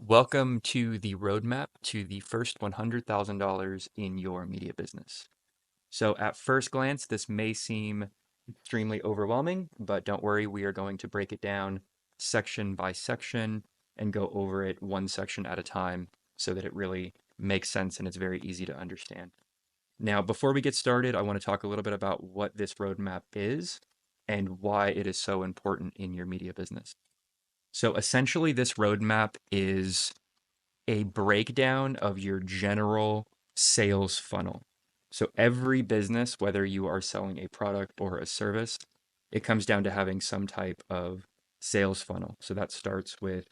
Welcome to the roadmap to the first $100,000 in your media business. So, at first glance, this may seem extremely overwhelming, but don't worry, we are going to break it down section by section and go over it one section at a time so that it really makes sense and it's very easy to understand. Now, before we get started, I want to talk a little bit about what this roadmap is and why it is so important in your media business. So, essentially, this roadmap is a breakdown of your general sales funnel. So every business, whether you are selling a product or a service, it comes down to having some type of sales funnel. So that starts with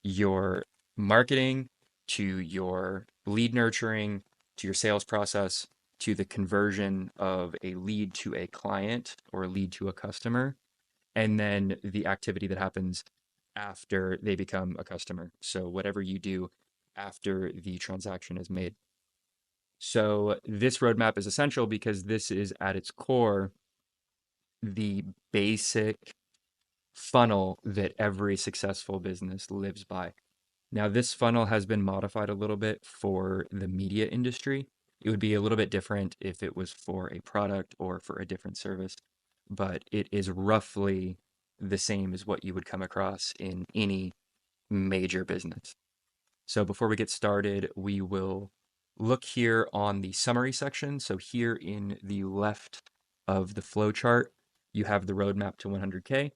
your marketing to your lead nurturing to your sales process to the conversion of a lead to a client or a lead to a customer, and then the activity that happens after they become a customer. So whatever you do after the transaction is made. So this roadmap is essential because this is at its core the basic funnel that every successful business lives by. Now, this funnel has been modified a little bit for the media industry. It would be a little bit different if it was for a product or for a different service, but it is roughly the same as what you would come across in any major business. So before we get started, we will look here on the summary section. So here in the left of the flow chart, you have the roadmap to 100K.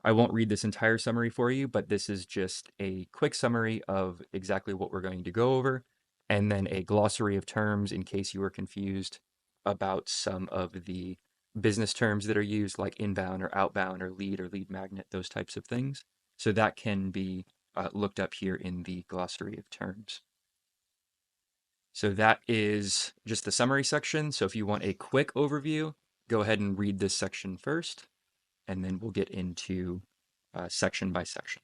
I won't read this entire summary for you, but this is just a quick summary of exactly what we're going to go over, and then a glossary of terms in case you were confused about some of the business terms that are used, like inbound or outbound or lead magnet, those types of things. So that can be looked up here in the glossary of terms. So that is just the summary section. So if you want a quick overview, go ahead and read this section first, and then we'll get into section by section.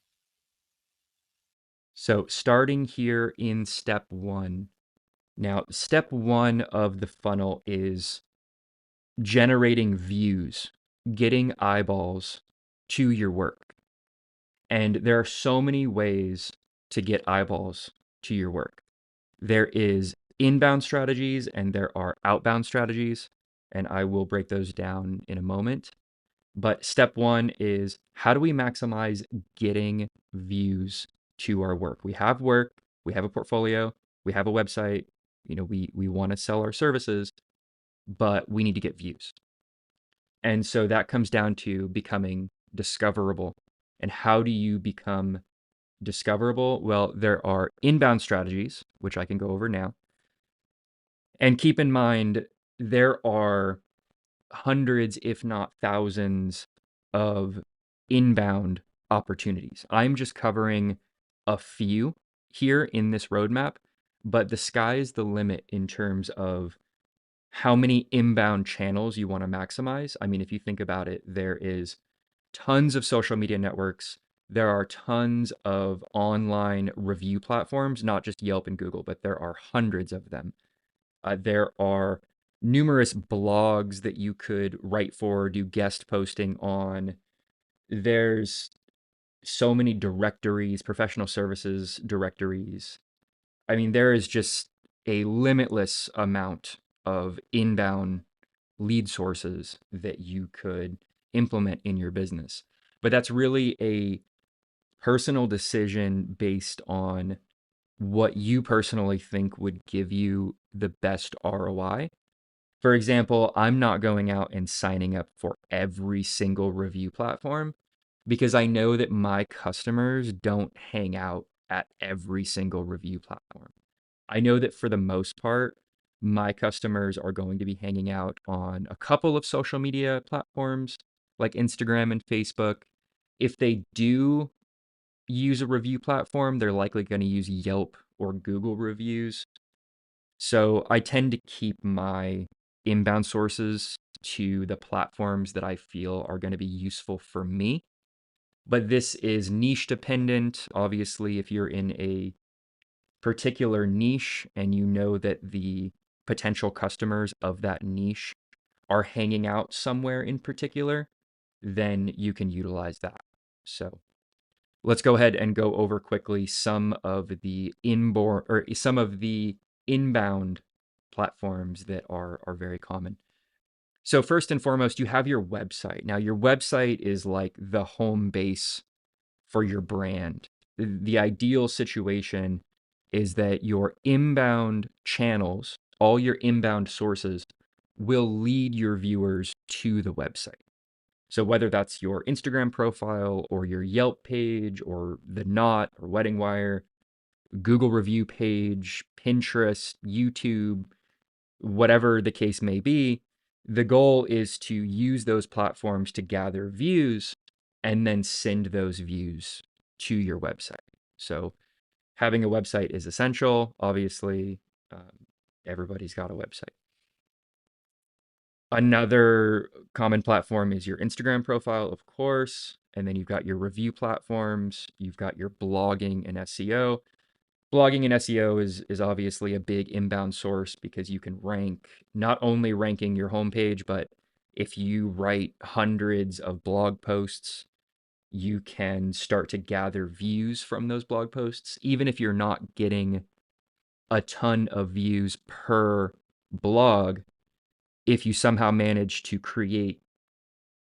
So starting here in step one. Now, step one of the funnel is generating views, getting eyeballs to your work. And there are so many ways to get eyeballs to your work. There is inbound strategies and there are outbound strategies, and I will break those down in a moment. But step one is, how do we maximize getting views to our work? We have work, we have a portfolio, we have a website, we want to sell our services, but we need to get views. And so that comes down to becoming discoverable. And how do you become discoverable? Well, there are inbound strategies, which I can go over now. And keep in mind, there are hundreds, if not thousands, of inbound opportunities. I'm just covering a few here in this roadmap, but the sky's the limit in terms of how many inbound channels you want to maximize. I mean, if you think about it, there is tons of social media networks. There are tons of online review platforms, not just Yelp and Google, but there are hundreds of them. There are numerous blogs that you could write for, do guest posting on. There's so many directories, professional services directories. I mean, there is just a limitless amount of inbound lead sources that you could implement in your business. But that's really a personal decision based on what you personally think would give you the best ROI. For example, I'm not going out and signing up for every single review platform because I know that my customers don't hang out at every single review platform. I know that for the most part, my customers are going to be hanging out on a couple of social media platforms like Instagram and Facebook. If they do use a review platform, they're likely going to use Yelp or Google reviews. So I tend to keep my inbound sources to the platforms that I feel are going to be useful for me. But this is niche dependent. Obviously, if you're in a particular niche and you know that the potential customers of that niche are hanging out somewhere in particular, then you can utilize that. So let's go ahead and go over quickly some of the inborn or some of the inbound platforms that are very common. So first and foremost, you have your website. Now your website is like the home base for your brand. The ideal situation is that your inbound channels, all your inbound sources, will lead your viewers to the website. So whether that's your Instagram profile or your Yelp page or the Knot or Wedding Wire, Google review page, Pinterest, YouTube, whatever the case may be, the goal is to use those platforms to gather views and then send those views to your website. So having a website is essential. Obviously, everybody's got a website. Another common platform is your Instagram profile, of course. And then you've got your review platforms, you've got your blogging and SEO. Blogging and SEO is obviously a big inbound source because you can rank, not only ranking your homepage, but if you write hundreds of blog posts, you can start to gather views from those blog posts, even if you're not getting a ton of views per blog. If you somehow manage to create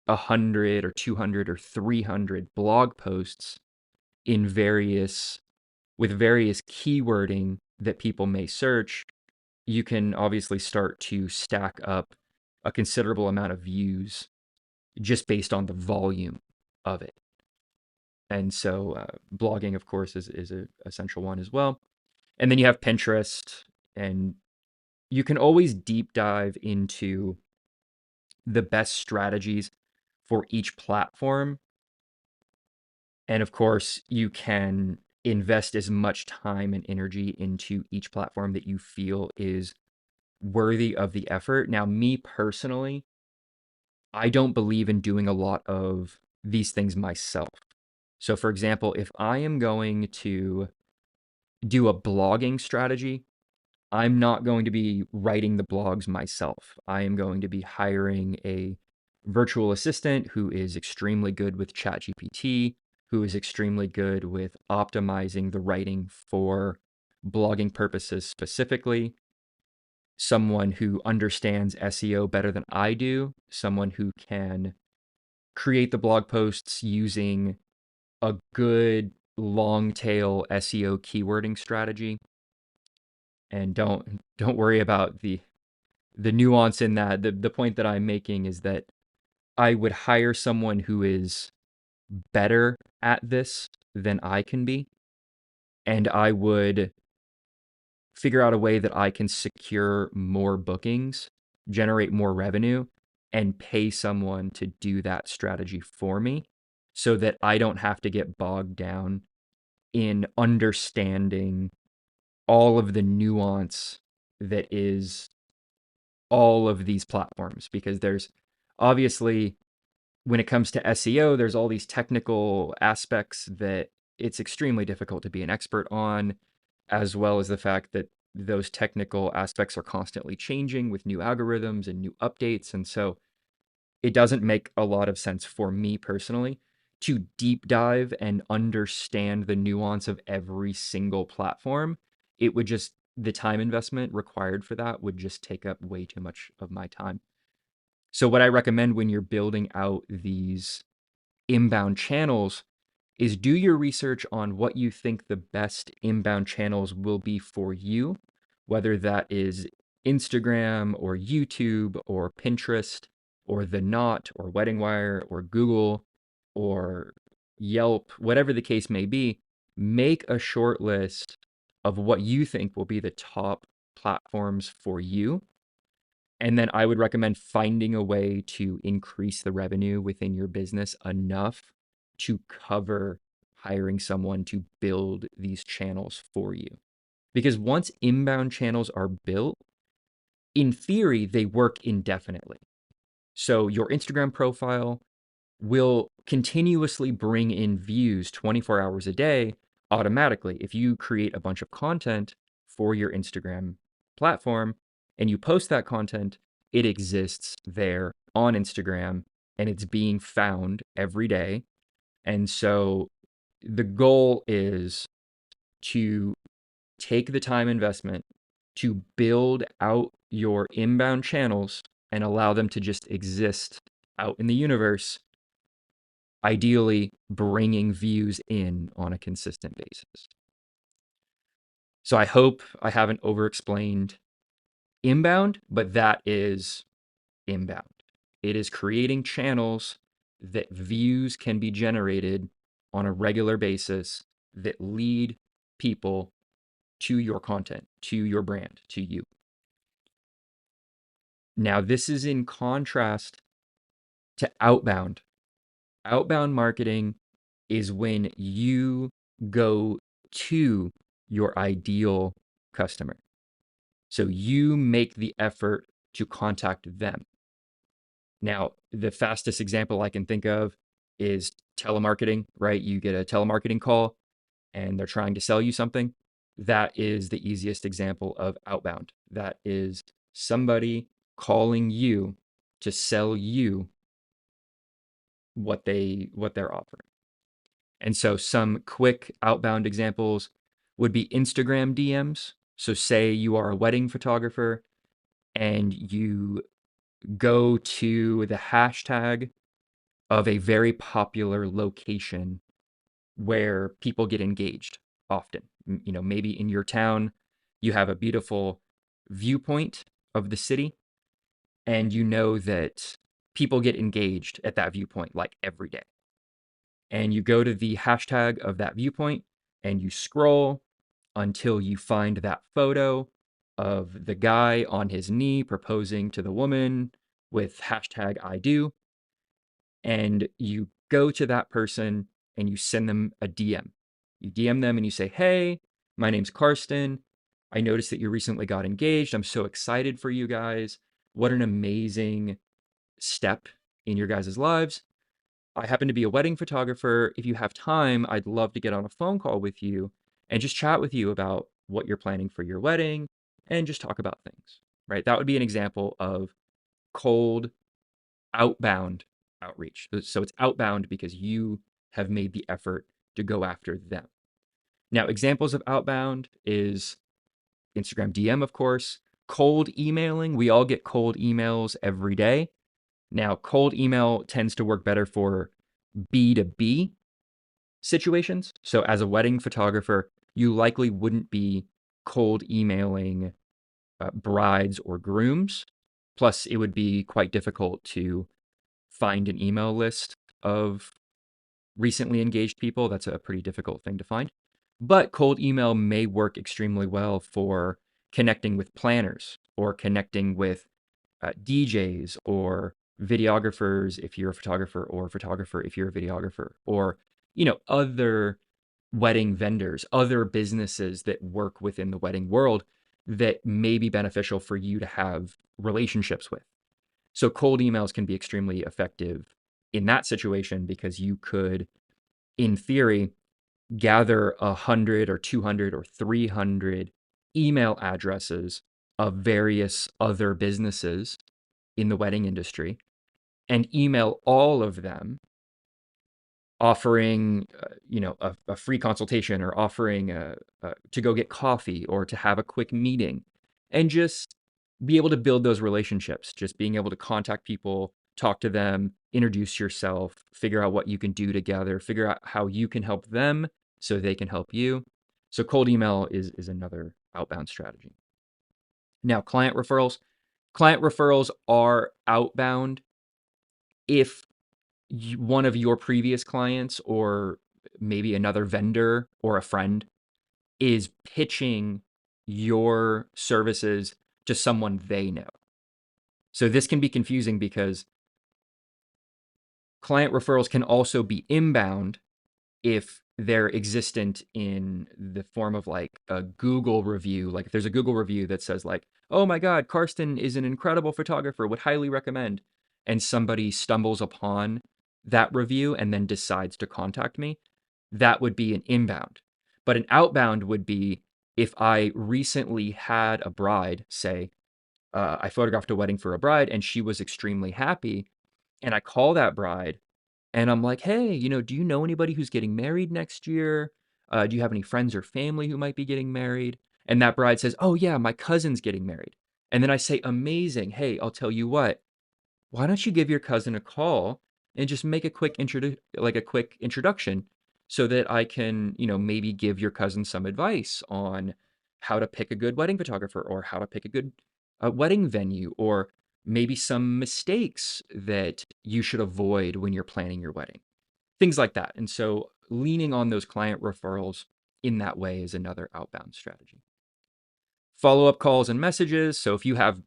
100 or 200 or 300 blog posts in various with various keywording that people may search, you can obviously start to stack up a considerable amount of views just based on the volume of it. And so blogging, of course, is a essential one as well. And then you have Pinterest, and you can always deep dive into the best strategies for each platform. And of course, you can invest as much time and energy into each platform that you feel is worthy of the effort. Now, me personally, I don't believe in doing a lot of these things myself. So, for example, if I am going to do a blogging strategy, I'm not going to be writing the blogs myself. I am going to be hiring a virtual assistant who is extremely good with ChatGPT, who is extremely good with optimizing the writing for blogging purposes specifically, someone who understands SEO better than I do, someone who can create the blog posts using a good long tail SEO keywording strategy. And don't worry about the nuance in that. The point that I'm making is that I would hire someone who is better at this than I can be, and I would figure out a way that I can secure more bookings, generate more revenue, and pay someone to do that strategy for me so that I don't have to get bogged down in understanding all of the nuance that is all of these platforms, because there's obviously, when it comes to SEO, there's all these technical aspects that it's extremely difficult to be an expert on, as well as the fact that those technical aspects are constantly changing with new algorithms and new updates. And so it doesn't make a lot of sense for me personally to deep dive and understand the nuance of every single platform. It would just, the time investment required for that would just take up way too much of my time. So, what I recommend when you're building out these inbound channels is do your research on what you think the best inbound channels will be for you, whether that is Instagram or YouTube or Pinterest or The Knot or Wedding Wire or Google or Yelp, whatever the case may be. Make a short list of what you think will be the top platforms for you. And then I would recommend finding a way to increase the revenue within your business enough to cover hiring someone to build these channels for you. Because once inbound channels are built, in theory, they work indefinitely. So your Instagram profile will continuously bring in views 24 hours a day automatically. If you create a bunch of content for your Instagram platform and you post that content, it exists there on Instagram and it's being found every day. And so the goal is to take the time investment to build out your inbound channels and allow them to just exist out in the universe, ideally bringing views in on a consistent basis. So I hope I haven't over-explained inbound, but that is inbound. It is creating channels that views can be generated on a regular basis that lead people to your content, to your brand, to you. Now, this is in contrast to outbound. Outbound marketing is when you go to your ideal customer. So you make the effort to contact them. Now, the fastest example I can think of is telemarketing, right? You get a telemarketing call and they're trying to sell you something. That is the easiest example of outbound. That is somebody calling you to sell you what they're offering. And so some quick outbound examples would be Instagram DMs. So say you are a wedding photographer and you go to the hashtag of a very popular location where people get engaged often. Maybe in your town, you have a beautiful viewpoint of the city, and you know that people get engaged at that viewpoint like every day. And you go to the hashtag of that viewpoint and you scroll until you find that photo of the guy on his knee proposing to the woman with hashtag I do. And you go to that person and you send them a DM. You DM them and you say, "Hey, my name's Karsten. I noticed that you recently got engaged. I'm so excited for you guys. What an amazing step in your guys' lives. I happen to be a wedding photographer. If you have time, I'd love to get on a phone call with you and just chat with you about what you're planning for your wedding and just talk about things." Right? That would be an example of cold outbound outreach. So it's outbound because you have made the effort to go after them. Now, examples of outbound is Instagram DM, of course, cold emailing. We all get cold emails every day. Now, cold email tends to work better for B2B situations. So, as a wedding photographer, you likely wouldn't be cold emailing brides or grooms. Plus, it would be quite difficult to find an email list of recently engaged people. That's a pretty difficult thing to find. But cold email may work extremely well for connecting with planners or connecting with DJs or videographers if you're a photographer, or a photographer if you're a videographer, or other wedding vendors, other businesses that work within the wedding world that may be beneficial for you to have relationships with. So cold emails can be extremely effective in that situation because you could, in theory, gather 100 or 200 or 300 email addresses of various other businesses in the wedding industry and email all of them offering a free consultation, or offering to go get coffee or to have a quick meeting, and just be able to build those relationships, just being able to contact people, talk to them, introduce yourself, figure out what you can do together, figure out how you can help them so they can help you. So cold email is another outbound strategy. Now, client referrals. Client referrals are outbound if one of your previous clients, or maybe another vendor or a friend, is pitching your services to someone they know. So this can be confusing because client referrals can also be inbound if they're existent in the form of like a Google review. Like if there's a Google review that says like, "Oh my God, Karsten is an incredible photographer, would highly recommend," and somebody stumbles upon that review and then decides to contact me, that would be an inbound. But an outbound would be if I recently had a bride, say, I photographed a wedding for a bride and she was extremely happy, and I call that bride And I'm like, hey, do you know anybody who's getting married next year? Do you have any friends or family who might be getting married? And that bride says, oh, yeah, my cousin's getting married. And then I say, amazing. Hey, I'll tell you what, why don't you give your cousin a call and just make a quick introduction so that I can, maybe give your cousin some advice on how to pick a good wedding photographer or how to pick a good wedding venue or maybe some mistakes that you should avoid when you're planning your wedding. Things like that. And so leaning on those client referrals in that way is another outbound strategy. Follow-up calls and messages. So if you have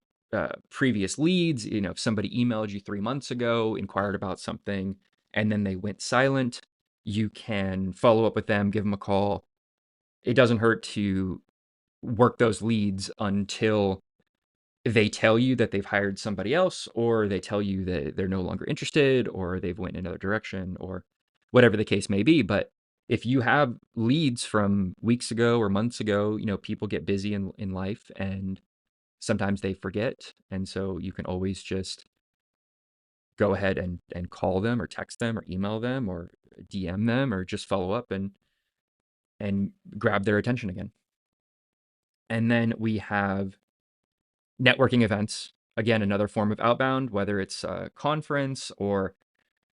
previous leads, if somebody emailed you 3 months ago, inquired about something, and then they went silent, you can follow up with them, give them a call. It doesn't hurt to work those leads until they tell you that they've hired somebody else, or they tell you that they're no longer interested, or they've went in another direction, or whatever the case may be. But if you have leads from weeks ago or months ago, people get busy in life and sometimes they forget. And so you can always just go ahead and call them or text them or email them or DM them or just follow up and grab their attention again. And then we have networking events. Again, another form of outbound, whether it's a conference or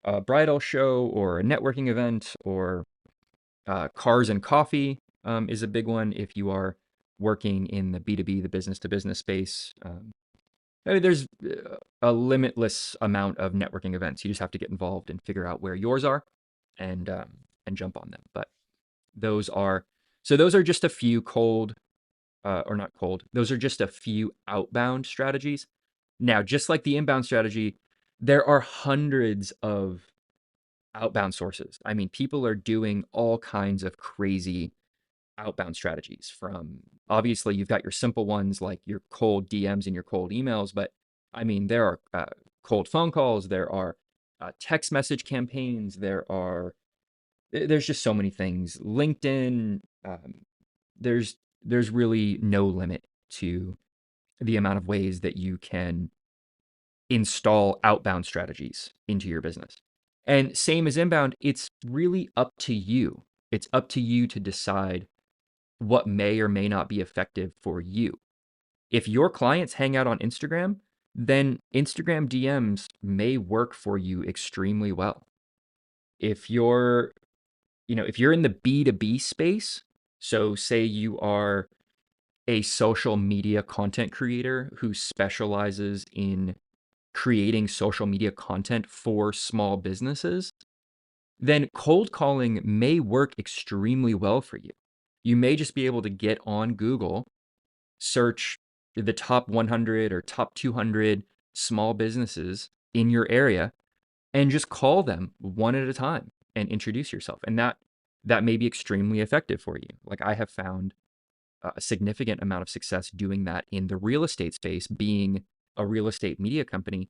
a bridal show or a networking event or cars and coffee is a big one if you are working in the B2B, the business to business space. I mean, there's a limitless amount of networking events. You just have to get involved and figure out where yours are and jump on them. But those are those are just a few cold or not cold. Those are just a few outbound strategies. Now, just like the inbound strategy, there are hundreds of outbound sources. I mean, people are doing all kinds of crazy outbound strategies. From obviously, you've got your simple ones like your cold DMs and your cold emails, but I mean, there are cold phone calls, there are text message campaigns, there's just so many things. LinkedIn, there's there's really no limit to the amount of ways that you can install outbound strategies into your business. And same as inbound, it's really up to you. It's up to you to decide what may or may not be effective for you. If your clients hang out on Instagram, then Instagram DMs may work for you extremely well. If you're, if you're in the B2B space, so say you are a social media content creator who specializes in creating social media content for small businesses, then cold calling may work extremely well for you. You may just be able to get on Google, search the top 100 or top 200 small businesses in your area and just call them one at a time and introduce yourself. And that may be extremely effective for you. Like I have found a significant amount of success doing that in the real estate space, being a real estate media company.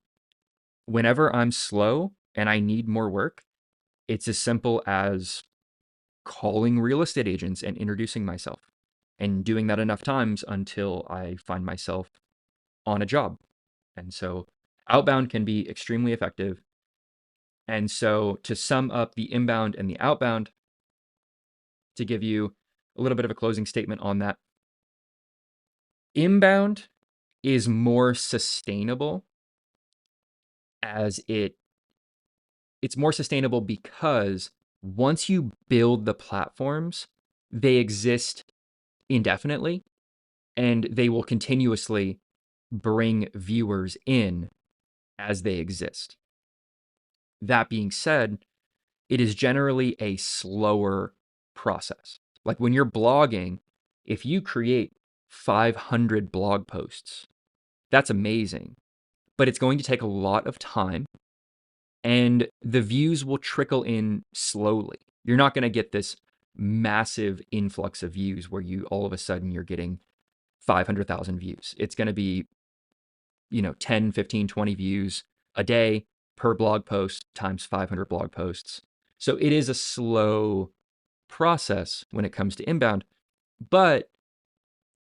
Whenever I'm slow and I need more work, it's as simple as calling real estate agents and introducing myself and doing that enough times until I find myself on a job. And so outbound can be extremely effective. And so to sum up the inbound and the outbound, to give you a little bit of a closing statement on that, inbound is more sustainable as it's more sustainable because once you build the platforms, they exist indefinitely and they will continuously bring viewers in as they exist. That being said, it is generally a slower process. Like when you're blogging, if you create 500 blog posts, that's amazing, but it's going to take a lot of time and the views will trickle in slowly. You're not going to get this massive influx of views where you all of a sudden you're getting 500,000 views. It's going to be, 10, 15, 20 views a day per blog post times 500 blog posts. So it is a slow process when it comes to inbound, but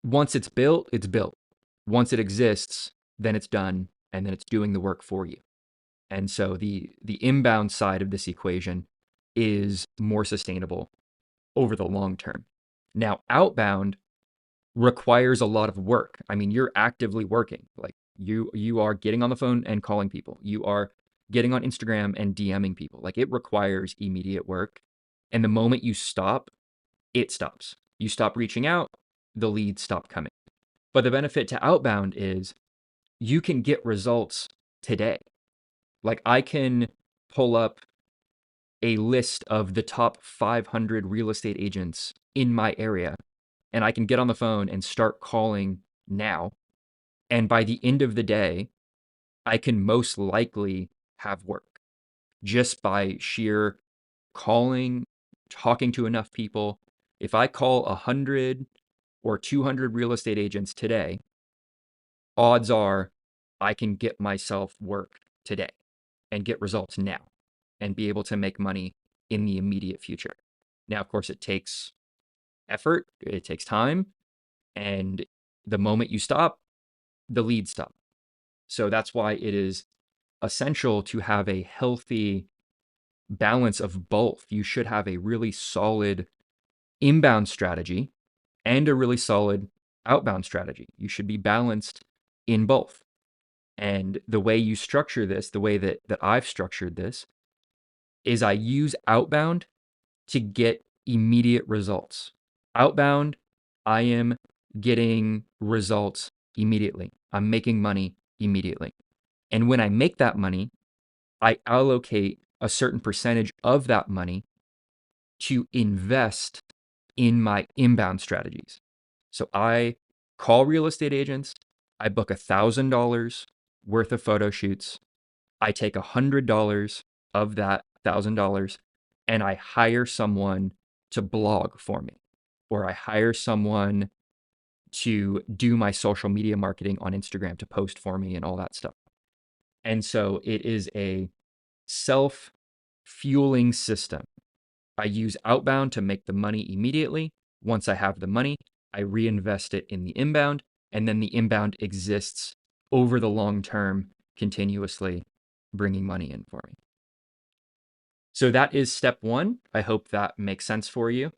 once it's built, it's built. Once it exists, then it's done and then it's doing the work for you. And so the inbound side of this equation is more sustainable over the long term. Now, outbound requires a lot of work. I mean, you're actively working. Like you are getting on the phone and calling people. You are getting on Instagram and DMing people. Like it requires immediate work. And the moment you stop, it stops. You stop reaching out, the leads stop coming. But the benefit to outbound is you can get results today. Like I can pull up a list of the top 500 real estate agents in my area, and I can get on the phone and start calling now. And by the end of the day, I can most likely have work just by sheer calling, talking to enough people. If I call 100 or 200 real estate agents today, odds are I can get myself work today and get results now and be able to make money in the immediate future. Now, of course, it takes effort, it takes time, and the moment you stop, the leads stop. So that's why it is essential to have a healthy balance of both. You should have a really solid inbound strategy and a really solid outbound strategy. You should be balanced in both. And the way you structure this, the way that I've structured this, is I use outbound to get immediate results. Outbound, I am getting results immediately. I'm making money immediately. And when I make that money, I allocate a certain percentage of that money to invest in my inbound strategies. So I call real estate agents, I book $1,000 worth of photo shoots, I take $100 of that $1,000 and I hire someone to blog for me, or I hire someone to do my social media marketing on Instagram to post for me and all that stuff. And so it is a self fueling system. I use outbound to make the money immediately. Once I have the money, I reinvest it in the inbound, and then the inbound exists over the long term, continuously bringing money in for me. So that is step one. I hope that makes sense for you.